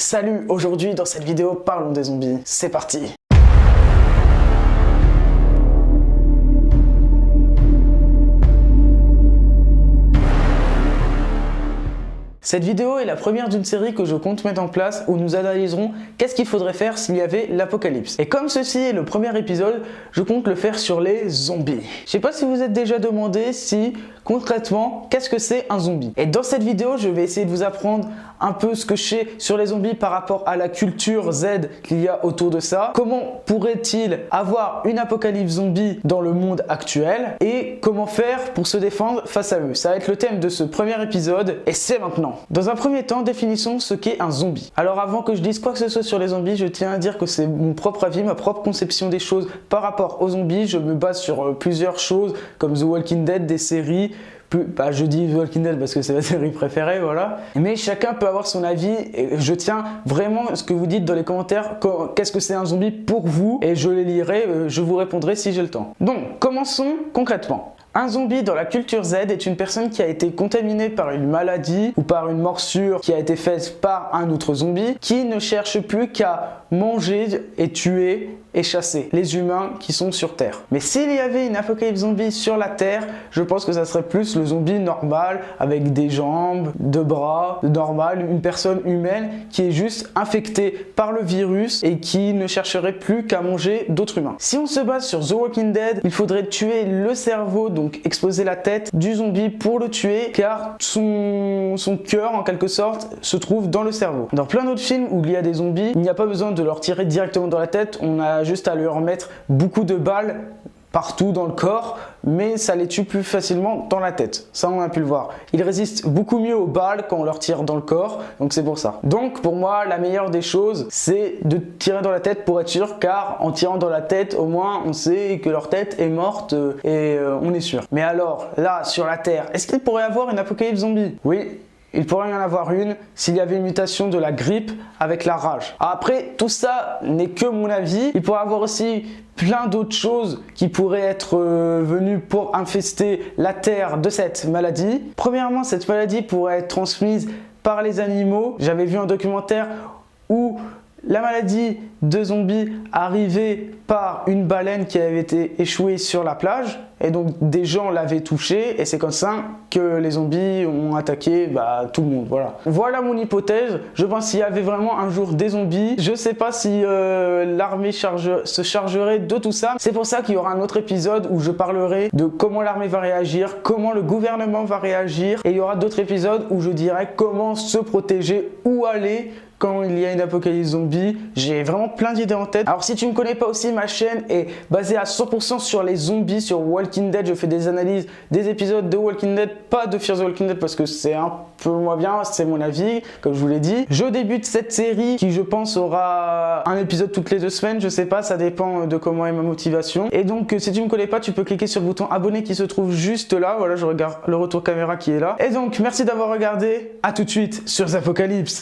Salut, aujourd'hui dans cette vidéo parlons des zombies, c'est parti. Cette vidéo est la première d'une série que je compte mettre en place où nous analyserons qu'est-ce qu'il faudrait faire s'il y avait l'apocalypse. Et comme ceci est le premier épisode, je compte le faire sur les zombies. Je sais pas si vous êtes déjà demandé si concrètement qu'est-ce que c'est un zombie. Et dans cette vidéo, je vais essayer de vous apprendre un peu ce que je sais sur les zombies par rapport à la culture Z qu'il y a autour de ça. Comment pourrait-il avoir une apocalypse zombie dans le monde actuel et comment faire pour se défendre face à eux. Ça va être le thème de ce premier épisode et c'est maintenant. Dans un premier temps, définissons ce qu'est un zombie. Alors avant que je dise quoi que ce soit sur les zombies, je tiens à dire que c'est mon propre avis, ma propre conception des choses par rapport aux zombies. Je me base sur plusieurs choses comme The Walking Dead, des séries. Je dis The Walking Dead parce que c'est ma série préférée, voilà. Mais chacun peut avoir son avis et je tiens vraiment à ce que vous dites dans les commentaires qu'est-ce que c'est un zombie pour vous et je les lirai, je vous répondrai si j'ai le temps. Donc, commençons concrètement. Un zombie dans la culture Z est une personne qui a été contaminée par une maladie ou par une morsure qui a été faite par un autre zombie qui ne cherche plus qu'à manger et tuer et chasser les humains qui sont sur Terre. Mais s'il y avait une apocalypse zombie sur la Terre, je pense que ça serait plus le zombie normal avec des jambes, deux bras, normal, une personne humaine qui est juste infectée par le virus et qui ne chercherait plus qu'à manger d'autres humains. Si on se base sur The Walking Dead, il faudrait tuer le cerveau, donc exposer la tête du zombie pour le tuer car son cœur en quelque sorte se trouve dans le cerveau. Dans plein d'autres films où il y a des zombies, il n'y a pas besoin de leur tirer directement dans la tête, on a juste à leur mettre beaucoup de balles partout dans le corps, mais ça les tue plus facilement dans la tête. Ça, on a pu le voir. Ils résistent beaucoup mieux aux balles quand on leur tire dans le corps, donc c'est pour ça. Donc, pour moi, la meilleure des choses, c'est de tirer dans la tête pour être sûr, car en tirant dans la tête, au moins, on sait que leur tête est morte et on est sûr. Mais alors, là, sur la Terre, est-ce qu'il pourrait y avoir une apocalypse zombie? Oui. Il pourrait y en avoir une s'il y avait une mutation de la grippe avec la rage. Après, tout ça n'est que mon avis. Il pourrait y avoir aussi plein d'autres choses qui pourraient être venues pour infester la Terre de cette maladie. Premièrement, cette maladie pourrait être transmise par les animaux. J'avais vu un documentaire où la maladie de zombies arrivait par une baleine qui avait été échouée sur la plage et donc des gens l'avaient touchée et c'est comme ça que les zombies ont attaqué tout le monde. Voilà mon hypothèse. Je pense qu'il y avait vraiment un jour des zombies. Je sais pas si l'armée se chargerait de tout ça. C'est pour ça qu'il y aura un autre épisode où je parlerai de comment l'armée va réagir, comment le gouvernement va réagir et il y aura d'autres épisodes où je dirai comment se protéger, où aller quand il y a une apocalypse zombie. J'ai vraiment plein d'idées en tête. Alors si tu ne connais pas aussi, ma chaîne est basée à 100% sur les zombies, sur Walking Dead. Je fais des analyses des épisodes de Walking Dead, pas de Fear the Walking Dead parce que c'est un peu moins bien, c'est mon avis, comme je vous l'ai dit. Je débute cette série qui je pense aura un épisode toutes les 2 semaines, je sais pas, ça dépend de comment est ma motivation. Et donc si tu ne me connais pas, tu peux cliquer sur le bouton abonner qui se trouve juste là. Voilà, je regarde le retour caméra qui est là. Et donc merci d'avoir regardé, à tout de suite sur Apocalypse.